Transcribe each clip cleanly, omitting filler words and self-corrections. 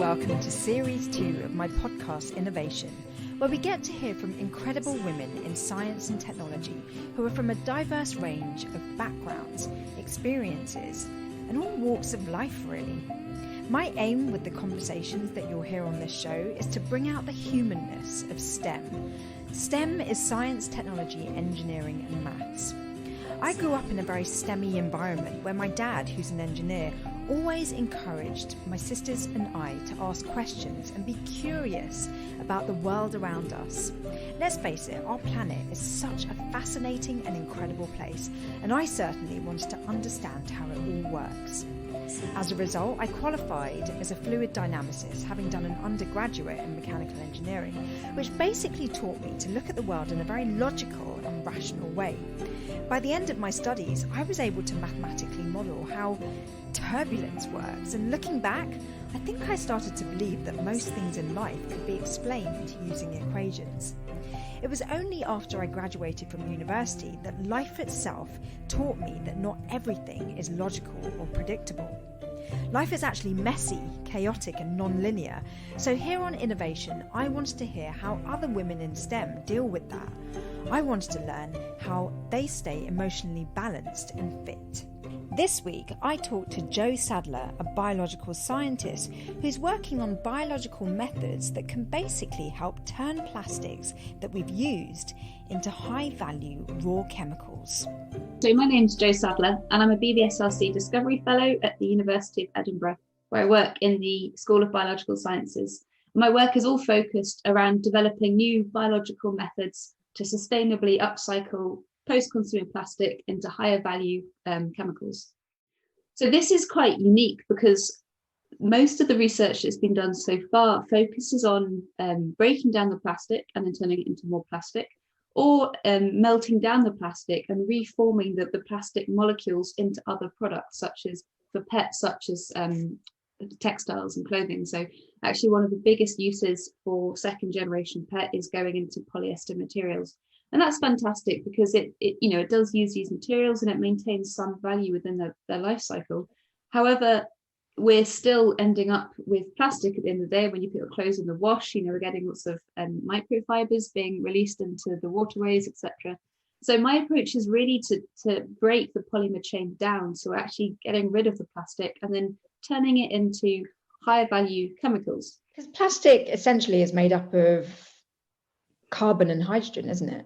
welcome to Series 2 of my podcast, Innervation, where we get to hear from incredible women in science and technology who are from a diverse range of backgrounds, experiences, and all walks of life, really. My aim with the conversations that you'll hear on this show is to bring out the humanness of STEM. STEM is science, technology, engineering, and maths. I grew up in a very STEMmy environment where my dad, who's an engineer, always encouraged my sisters and I to ask questions and be curious about the world around us. Let's face it, our planet is such a fascinating and incredible place, and I certainly wanted to understand how it all works. As a result, I qualified as a fluid dynamicist, having done an undergraduate in mechanical engineering, which basically taught me to look at the world in a very logical and rational way. By the end of my studies, I was able to mathematically model how turbulence works, and looking back, I think I started to believe that most things in life could be explained using equations. It was only after I graduated from university that life itself taught me that not everything is logical or predictable. Life is actually messy, chaotic and non-linear, so here on Innervation, I wanted to hear how other women in STEM deal with that. I wanted to learn how they stay emotionally balanced and fit. This week, I talked to Jo Sadler, a biological scientist who's working on biological methods that can basically help turn plastics that we've used into high-value raw chemicals. So my name's Jo Sadler, and I'm a BBSRC Discovery Fellow at the University of Edinburgh, where I work in the School of Biological Sciences. My work is all focused around developing new biological methods to sustainably upcycle post-consumer plastic into higher value chemicals. So this is quite unique because most of the research that's been done so far focuses on breaking down the plastic and then turning it into more plastic, or melting down the plastic and reforming the plastic molecules into other products, such as for pets, such as textiles and clothing. So actually one of the biggest uses for second generation PET is going into polyester materials. And that's fantastic because it does use these materials and it maintains some value within their life cycle. However, we're still ending up with plastic at the end of the day. When you put your clothes in the wash, we're getting lots of microfibers being released into the waterways, etc. So my approach is really to break the polymer chain down. So we're actually getting rid of the plastic and then turning it into higher value chemicals. Because plastic essentially is made up of carbon and hydrogen, isn't it?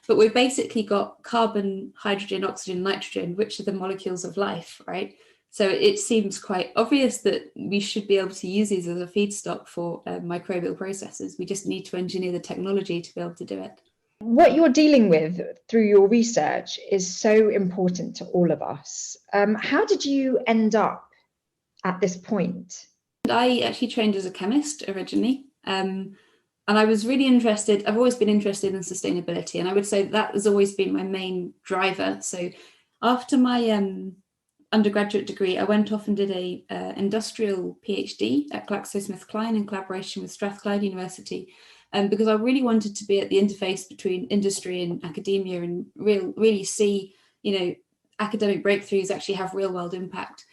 But we've basically got carbon, hydrogen, oxygen, nitrogen, which are the molecules of life, right? So it seems quite obvious that we should be able to use these as a feedstock for microbial processes. We just need to engineer the technology to be able to do it. What you're dealing with through your research is so important to all of us. How did you end up at this point? I actually trained as a chemist originally. And I was really interested, I've always been interested in sustainability, and I would say that has always been my main driver. So after my undergraduate degree, I went off and did a industrial PhD at GlaxoSmithKline in collaboration with Strathclyde University, because I really wanted to be at the interface between industry and academia and really see, academic breakthroughs actually have real world impact.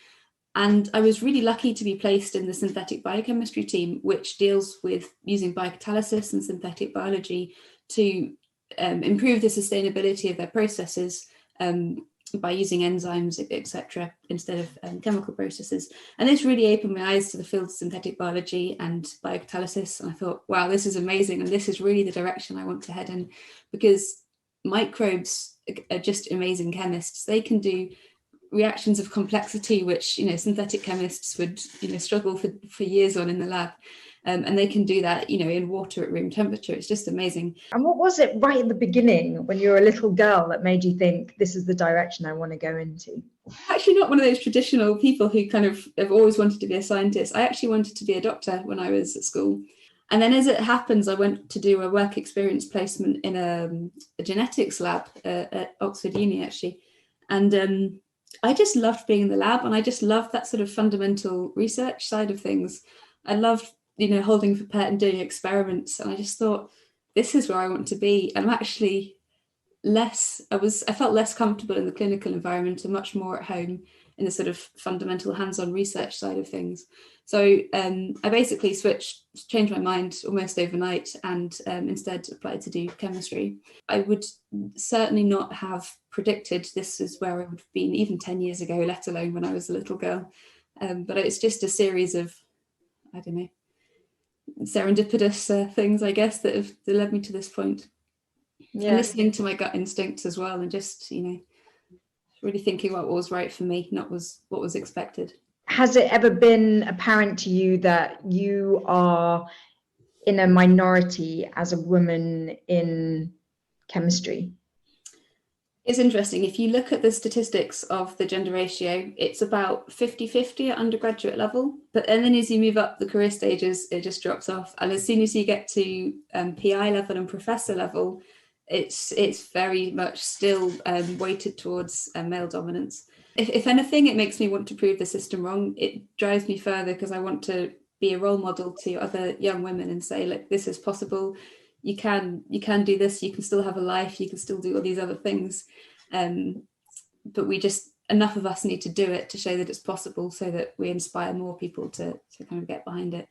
And I was really lucky to be placed in the synthetic biochemistry team, which deals with using biocatalysis and synthetic biology to improve the sustainability of their processes by using enzymes, etc., instead of chemical processes. And this really opened my eyes to the field of synthetic biology and biocatalysis. And I thought, wow, this is amazing. And this is really the direction I want to head in, because microbes are just amazing chemists. They can do reactions of complexity, which synthetic chemists would struggle for years on in the lab, and they can do that in water at room temperature. It's just amazing. And what was it right at the beginning when you were a little girl that made you think this is the direction I want to go into? Actually not one of those traditional people who kind of have always wanted to be a scientist. I actually wanted to be a doctor when I was at school, and then as it happens I went to do a work experience placement in a genetics lab at Oxford Uni actually, and I just loved being in the lab, and I just loved that sort of fundamental research side of things. I loved, holding for PET and doing experiments, and I just thought, this is where I want to be. I'm actually I felt less comfortable in the clinical environment and much more at home in the sort of fundamental hands-on research side of things. So I basically changed my mind almost overnight, and instead applied to do chemistry. I would certainly not have predicted this is where I would have been even 10 years ago, let alone when I was a little girl. But it's just a series of, I don't know, serendipitous things, I guess, that led me to this point. Yeah. And listening to my gut instincts as well, and just, really thinking about what was right for me, not what was expected. Has it ever been apparent to you that you are in a minority as a woman in chemistry? It's interesting. If you look at the statistics of the gender ratio, it's about 50-50 at undergraduate level. But then as you move up the career stages, it just drops off. And as soon as you get to PI level and professor level, it's very much still weighted towards male dominance. If anything, it makes me want to prove the system wrong. It drives me further because I want to be a role model to other young women and say, look, this is possible. You can do this. You can still have a life. You can still do all these other things. But enough of us need to do it to show that it's possible, so that we inspire more people to kind of get behind it.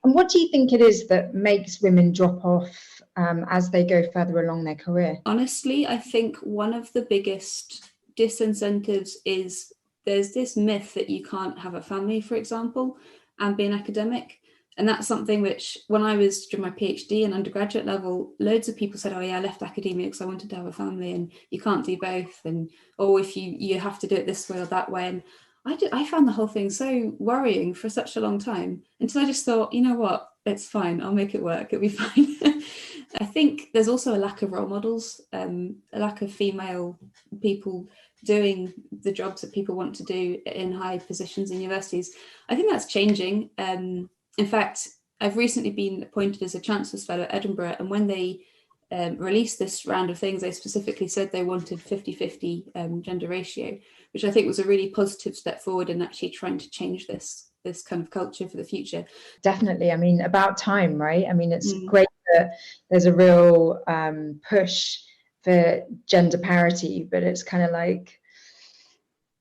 And what do you think it is that makes women drop off as they go further along their career? Honestly, I think one of the biggest disincentives is there's this myth that you can't have a family, for example, and be an academic. And that's something which, when I was doing my PhD and undergraduate level, loads of people said, oh yeah, I left academia because I wanted to have a family, and you can't do both. And, if you have to do it this way or that way. And I found the whole thing so worrying for such a long time, until I just thought, you know what, it's fine. I'll make it work. It'll be fine. I think there's also a lack of role models, a lack of female people doing the jobs that people want to do in high positions in universities. I think that's changing. In fact, I've recently been appointed as a Chancellor's Fellow at Edinburgh, and when they released this round of things, they specifically said they wanted 50-50 gender ratio, which I think was a really positive step forward in actually trying to change this kind of culture for the future. Definitely. I mean, about time, right? I mean, it's great that there's a real push for gender parity, but it's kind of like,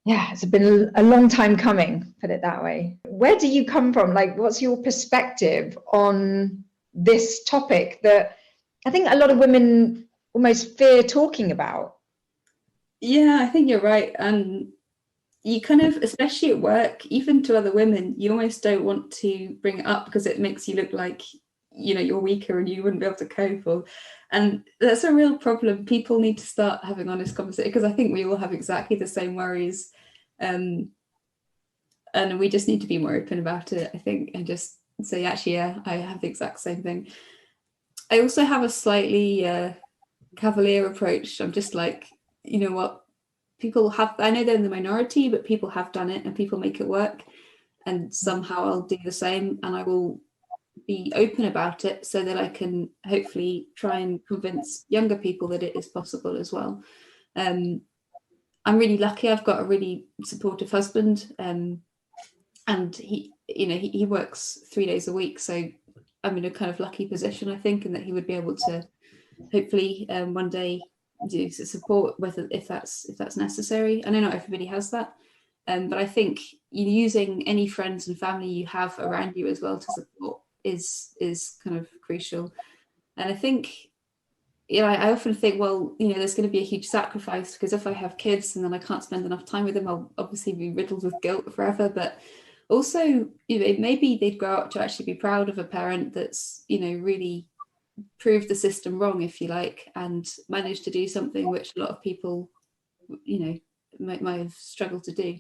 yeah, it's been a long time coming, put it that way. Where do you come from? Like, what's your perspective on this topic that I think a lot of women almost fear talking about? Yeah, I think you're right. And you kind of, especially at work, even to other women, you almost don't want to bring it up because it makes you look like, you're weaker and you wouldn't be able to cope. And that's a real problem. People need to start having honest conversations, because I think we all have exactly the same worries. And we just need to be more open about it, I think, and just say, actually, yeah, I have the exact same thing. I also have a slightly cavalier approach. I'm just like, you know what, people have, I know they're in the minority, but people have done it and people make it work. And somehow I'll do the same, and I will be open about it so that I can hopefully try and convince younger people that it is possible as well. I'm really lucky. I've got a really supportive husband, and he works 3 days a week. So I'm in a kind of lucky position, I think, and that he would be able to hopefully one day do support, if that's necessary. I know not everybody has that, but I think using any friends and family you have around you as well to support is kind of crucial. And I think, I often think, well, there's going to be a huge sacrifice, because if I have kids and then I can't spend enough time with them, I'll obviously be riddled with guilt forever. But also, maybe they'd grow up to actually be proud of a parent that's, really proved the system wrong, if you like, and managed to do something which a lot of people, might have struggled to do.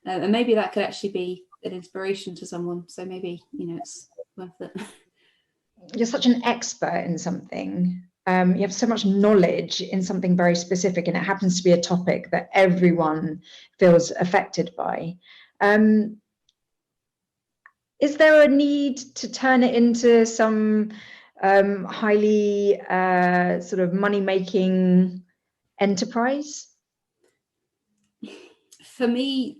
And maybe that could actually be an inspiration to someone. So maybe, it's worth it. You're such an expert in something. You have so much knowledge in something very specific, and it happens to be a topic that everyone feels affected by. Is there a need to turn it into some highly sort of money-making enterprise? For me,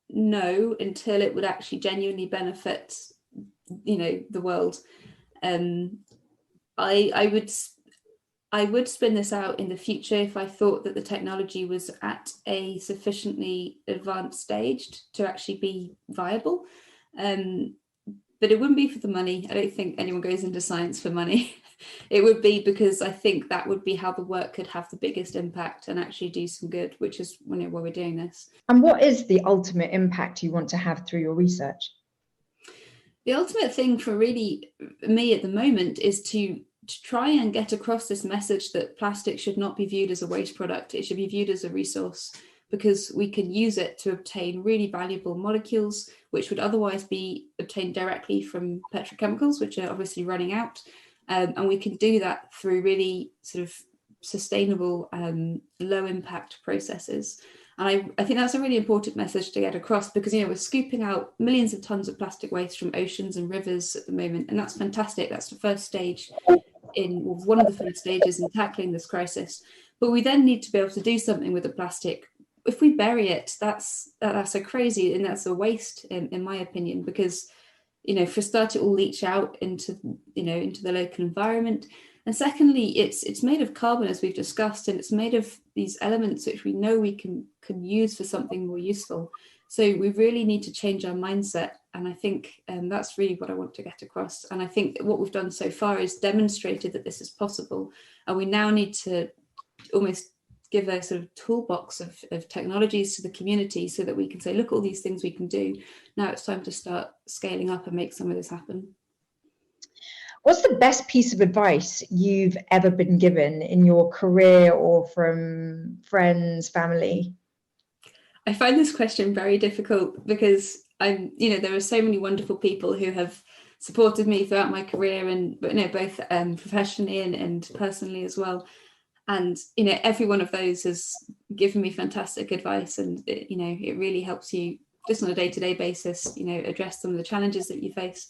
no, until it would actually genuinely benefit, the world. I would I would spin this out in the future if I thought that the technology was at a sufficiently advanced stage to actually be viable. But it wouldn't be for the money. I don't think anyone goes into science for money. It would be because I think that would be how the work could have the biggest impact and actually do some good, which is why we're doing this. And what is the ultimate impact you want to have through your research? The ultimate thing for really me at the moment is to try and get across this message that plastic should not be viewed as a waste product. It should be viewed as a resource, because we can use it to obtain really valuable molecules, which would otherwise be obtained directly from petrochemicals, which are obviously running out. And we can do that through really sort of sustainable, low impact processes. And I think that's a really important message to get across, because, we're scooping out millions of tons of plastic waste from oceans and rivers at the moment. And that's fantastic. That's the first stage one of the first stages in tackling this crisis. But we then need to be able to do something with the plastic. If we bury it, that's a crazy, and that's a waste in my opinion, because, for a start, it will leach out into the local environment. And secondly, it's made of carbon, as we've discussed, and it's made of these elements which we know we can use for something more useful. So we really need to change our mindset. And I think that's really what I want to get across. And I think that what we've done so far is demonstrated that this is possible. And we now need to almost give a sort of toolbox of technologies to the community, so that we can say, look, all these things we can do. Now it's time to start scaling up and make some of this happen. What's the best piece of advice you've ever been given in your career, or from friends, family? I find this question very difficult, because there are so many wonderful people who have supported me throughout my career, and both professionally and personally as well. And every one of those has given me fantastic advice, and it really helps you just on a day-to-day basis, address some of the challenges that you face.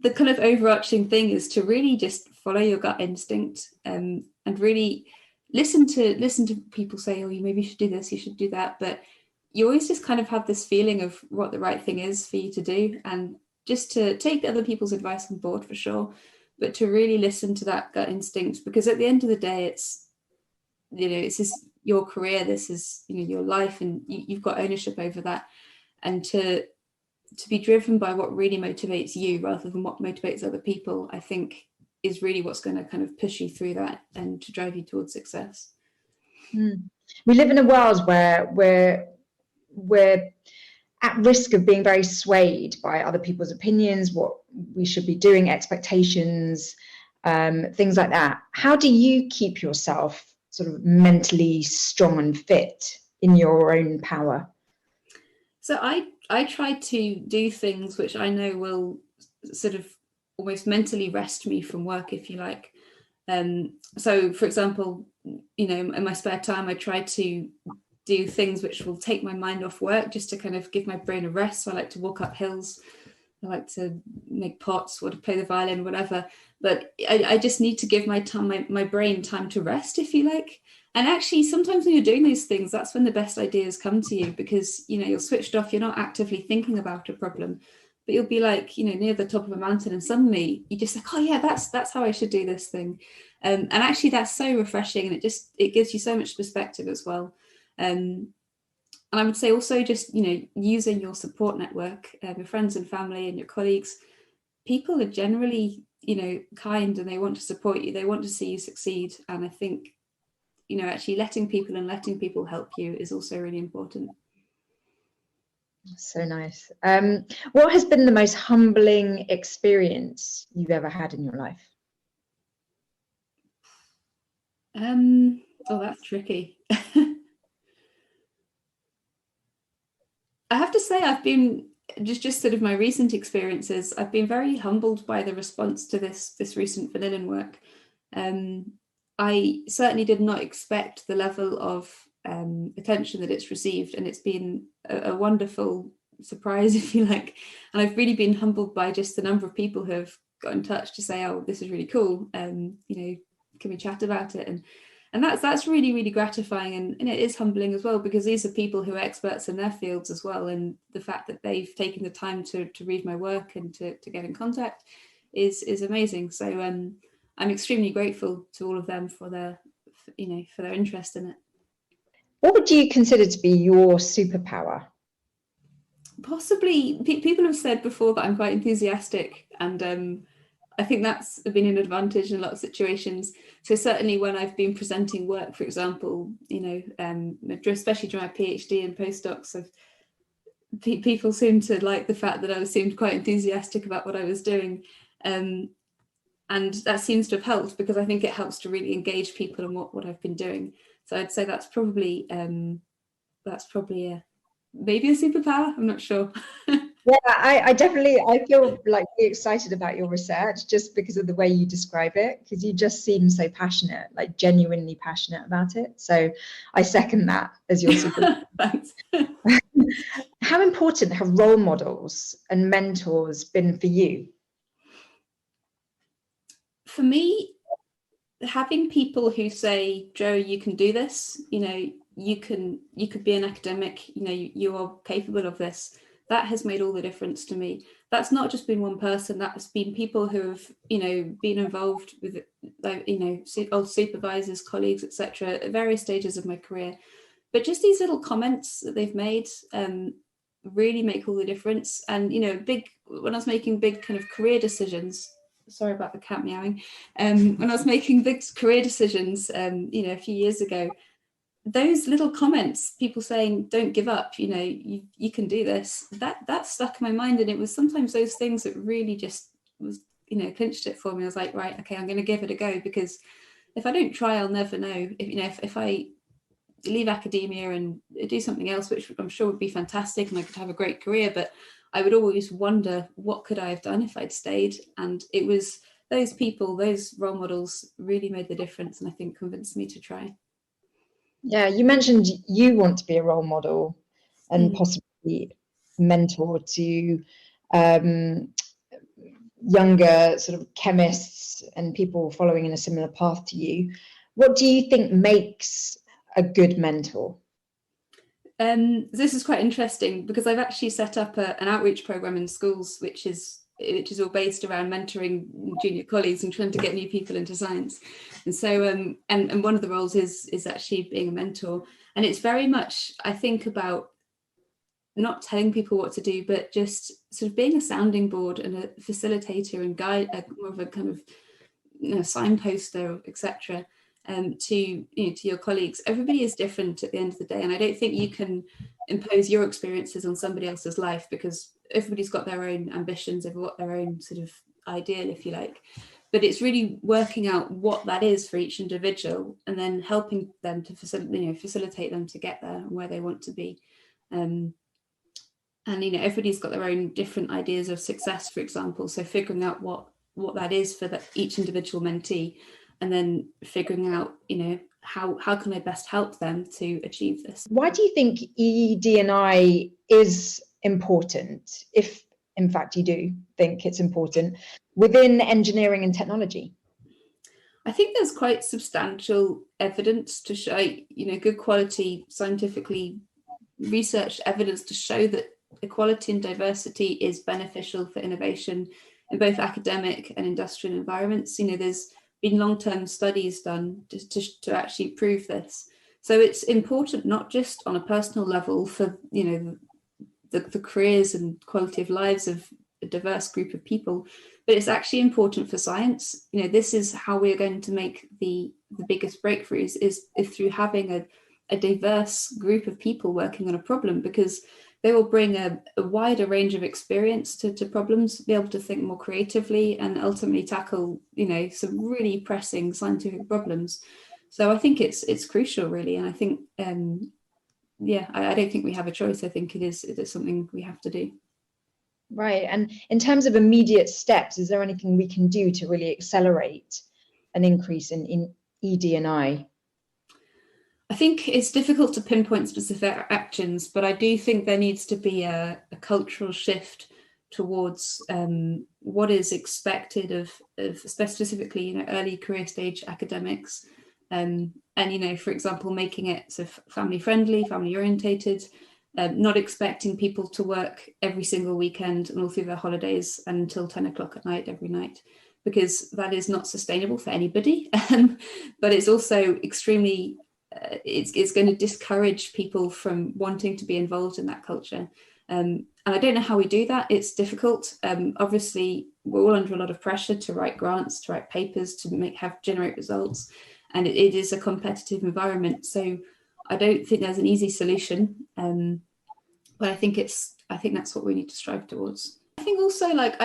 The kind of overarching thing is to really just follow your gut instinct, and really listen to people say, oh, you maybe should do this, you should do that, but you always just kind of have this feeling of what the right thing is for you to do, and just to take other people's advice on board for sure, but to really listen to that gut instinct, because at the end of the day, it's just your career, this is your life, and you've got ownership over that, and to be driven by what really motivates you rather than what motivates other people, I think is really what's going to kind of push you through that and to drive you towards success. We live in a world where we're at risk of being very swayed by other people's opinions, what we should be doing, expectations, things like that. How do you keep yourself sort of mentally strong and fit in your own power? So I try to do things which I know will sort of almost mentally rest me from work, if you like. So, for example, in my spare time, I try to do things which will take my mind off work, just to kind of give my brain a rest. So I like to walk up hills. I like to make pots or to play the violin, whatever. But I just need to give my brain time to rest, if you like. And actually, sometimes when you're doing these things, that's when the best ideas come to you, because, you're switched off, you're not actively thinking about a problem, but you'll be like, near the top of a mountain, and suddenly you just like, oh yeah, that's how I should do this thing. And actually that's so refreshing, and it gives you so much perspective as well. And I would say also just, using your support network, your friends and family and your colleagues. People are generally, kind, and they want to support you. They want to see you succeed. And I think, actually letting people help you is also really important. So nice. What has been the most humbling experience you've ever had in your life? Oh, that's tricky. I have to say, I've been just sort of my recent experiences, I've been very humbled by the response to this recent vanillin work. I certainly did not expect the level of attention that it's received, and it's been a wonderful surprise, if you like. And I've really been humbled by just the number of people who have got in touch to say, oh, this is really cool, can we chat about it? And that's really, really gratifying, and it is humbling as well, because these are people who are experts in their fields as well, and the fact that they've taken the time to read my work and to get in contact is amazing. So I'm extremely grateful to all of them for their interest in it. What would you consider to be your superpower? Possibly, people have said before that I'm quite enthusiastic, and I think that's been an advantage in a lot of situations. So certainly when I've been presenting work, for example, especially during my PhD and postdocs, people seem to like the fact that I seemed quite enthusiastic about what I was doing. And that seems to have helped, because I think it helps to really engage people in what I've been doing. So I'd say that's probably maybe a superpower. I'm not sure. Yeah, I feel like really excited about your research just because of the way you describe it, because you just seem so passionate, like genuinely passionate about it. So I second that as your superpower. Thanks. How important have role models and mentors been for you? For me, having people who say, Jo, you can do this, you could be an academic, you are capable of this, that has made all the difference to me. That's not just been one person, that's been people who have, been involved with, old supervisors, colleagues, etc., at various stages of my career. But just these little comments that they've made really make all the difference. And, when I was making big kind of career decisions, sorry about the cat meowing, when I was making big career decisions, a few years ago, those little comments, people saying, don't give up, you can do this, that stuck in my mind. And it was sometimes those things that really just was, clinched it for me. I was like, right, okay, I'm going to give it a go, because if I don't try, I'll never know. If I leave academia and do something else, which I'm sure would be fantastic and I could have a great career, but I would always wonder, what could I have done if I'd stayed? And it was those people, those role models really made the difference, and I think convinced me to try. Yeah, you mentioned you want to be a role model and possibly mentor to younger sort of chemists and people following in a similar path to you. What do you think makes a good mentor? This is quite interesting, because I've actually set up an outreach program in schools, which is all based around mentoring junior colleagues and trying to get new people into science. And so, and one of the roles is actually being a mentor. And it's very much, I think, about not telling people what to do, but just sort of being a sounding board and a facilitator and guide, more of a kind of signposter, etc. To your colleagues. Everybody is different at the end of the day, and I don't think you can impose your experiences on somebody else's life, because everybody's got their own ambitions, they've got their own sort of ideal, if you like. But it's really working out what that is for each individual, and then helping them to facilitate them to get there and where they want to be. And everybody's got their own different ideas of success, for example. So figuring out what that is for each individual mentee, and then figuring out, how can I best help them to achieve this? Why do you think ED&I is important, if in fact you do think it's important, within engineering and technology? I think there's quite substantial evidence to show, good quality, scientifically researched evidence to show that equality and diversity is beneficial for innovation in both academic and industrial environments. There's been long-term studies done to actually prove this. So it's important not just on a personal level for the careers and quality of lives of a diverse group of people, but it's actually important for science. This is how we're going to make the biggest breakthroughs, is through having a diverse group of people working on a problem, because they will bring a wider range of experience to problems, be able to think more creatively, and ultimately tackle, some really pressing scientific problems. So I think it's crucial, really. And I think, I don't think we have a choice. I think it is something we have to do. Right. And in terms of immediate steps, is there anything we can do to really accelerate an increase in ED&I? I think it's difficult to pinpoint specific actions, but I do think there needs to be a cultural shift towards what is expected of specifically, early career stage academics, and for example, making it sort of family friendly, family orientated, not expecting people to work every single weekend and all through their holidays and until 10 o'clock at night every night. because that is not sustainable for anybody. But it's also extremely, it's going to discourage people from wanting to be involved in that culture. And I don't know how we do that. It's difficult. Obviously, we're all under a lot of pressure to write grants, to write papers, to generate results. And it is a competitive environment. So I don't think there's an easy solution. But I think that's what we need to strive towards. I think also, like,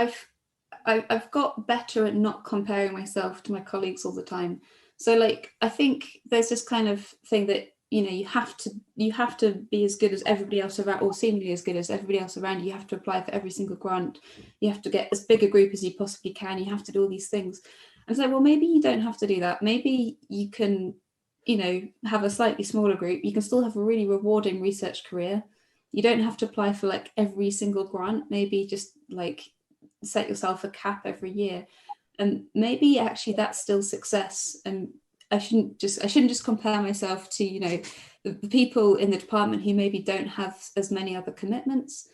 I've got better at not comparing myself to my colleagues all the time. So, like, I think there's this kind of thing that, you know, you have to be as good as everybody else around, or seemingly as good as everybody else around you. You have to apply for every single grant. You have to get as big a group as you possibly can. You have to do all these things. And so, well, maybe you don't have to do that. Maybe you can, you know, have a slightly smaller group. You can still have a really rewarding research career. You don't have to apply for like every single grant. Maybe just like set yourself a cap every year, and maybe actually that's still success. And I shouldn't just compare myself to, you know, the people in the department who maybe don't have as many other commitments.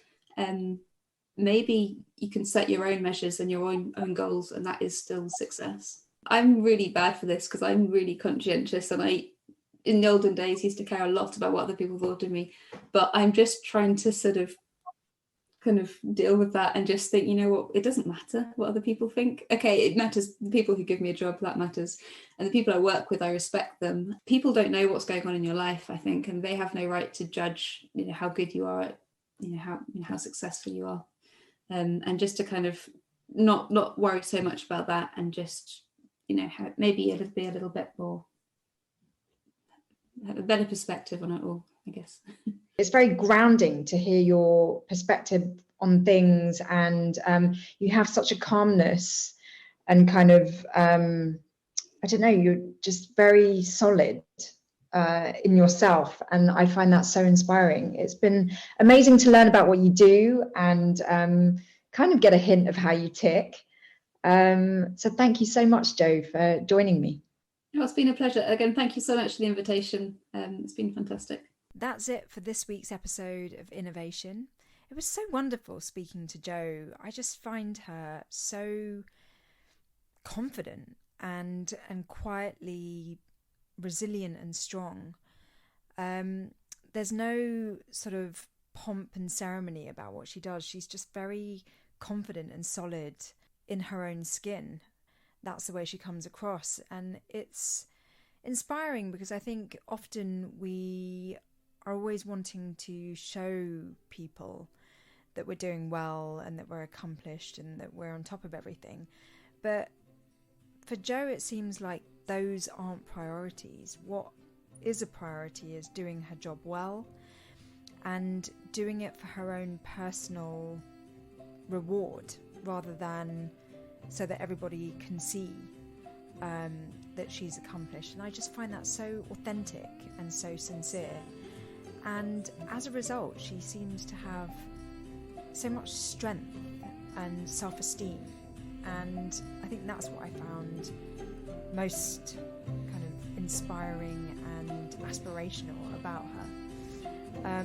Maybe you can set your own measures and your own goals, and that is still success. I'm really bad for this because I'm really conscientious, and I, in the olden days, used to care a lot about what other people thought of me. But I'm just trying to sort of kind of deal with that and just think, you know what, it doesn't matter what other people think. Okay, it matters. The people who give me a job, that matters. And the people I work with, I respect them. People don't know what's going on in your life, I think, and they have no right to judge, you know, how good you are at, how successful you are. And just to kind of not worry so much about that, and just, you know, maybe it'll be a little bit more, have a better perspective on it all, I guess. It's very grounding to hear your perspective on things, and you have such a calmness and kind of, I don't know, you're just very solid in yourself, and I find that so inspiring. It's been amazing to learn about what you do and kind of get a hint of how you tick. So thank you so much, Jo, for joining me. Oh, it's been a pleasure. Again, thank you so much for the invitation. It's been fantastic. That's it for this week's episode of Innervation. It was so wonderful speaking to Jo. I just find her so confident and quietly resilient and strong. There's no sort of pomp and ceremony about what she does. She's just very confident and solid in her own skin. That's the way she comes across, and it's inspiring because I think often we are always wanting to show people that we're doing well and that we're accomplished and that we're on top of everything. But for Jo, it seems like those aren't priorities. What is a priority is doing her job well and doing it for her own personal reward, rather than so that everybody can see that she's accomplished. And I just find that so authentic and so sincere. And as a result, she seems to have so much strength and self-esteem. And I think that's what I found most kind of inspiring and aspirational about her.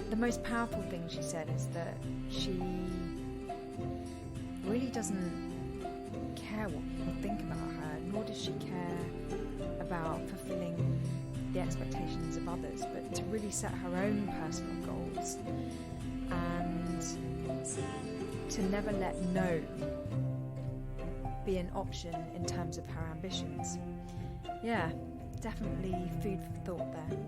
The most powerful thing she said is that she really doesn't care what people think about her, nor does she care about fulfilling the expectations of others, but to really set her own personal goals and to never let no be an option in terms of her ambitions. Yeah, definitely food for thought there.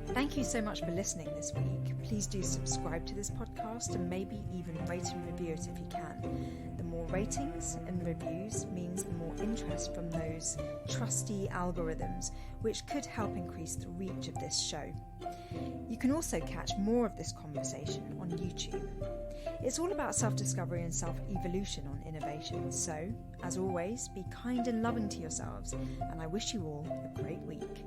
Thank you so much for listening this week. Please do subscribe to this podcast and maybe even rate and review it if you can. The more ratings and reviews means the more interest from those trusty algorithms, which could help increase the reach of this show. You can also catch more of this conversation on YouTube. It's all about self-discovery and self-evolution on Innervation. So, as always, be kind and loving to yourselves, and I wish you all a great week.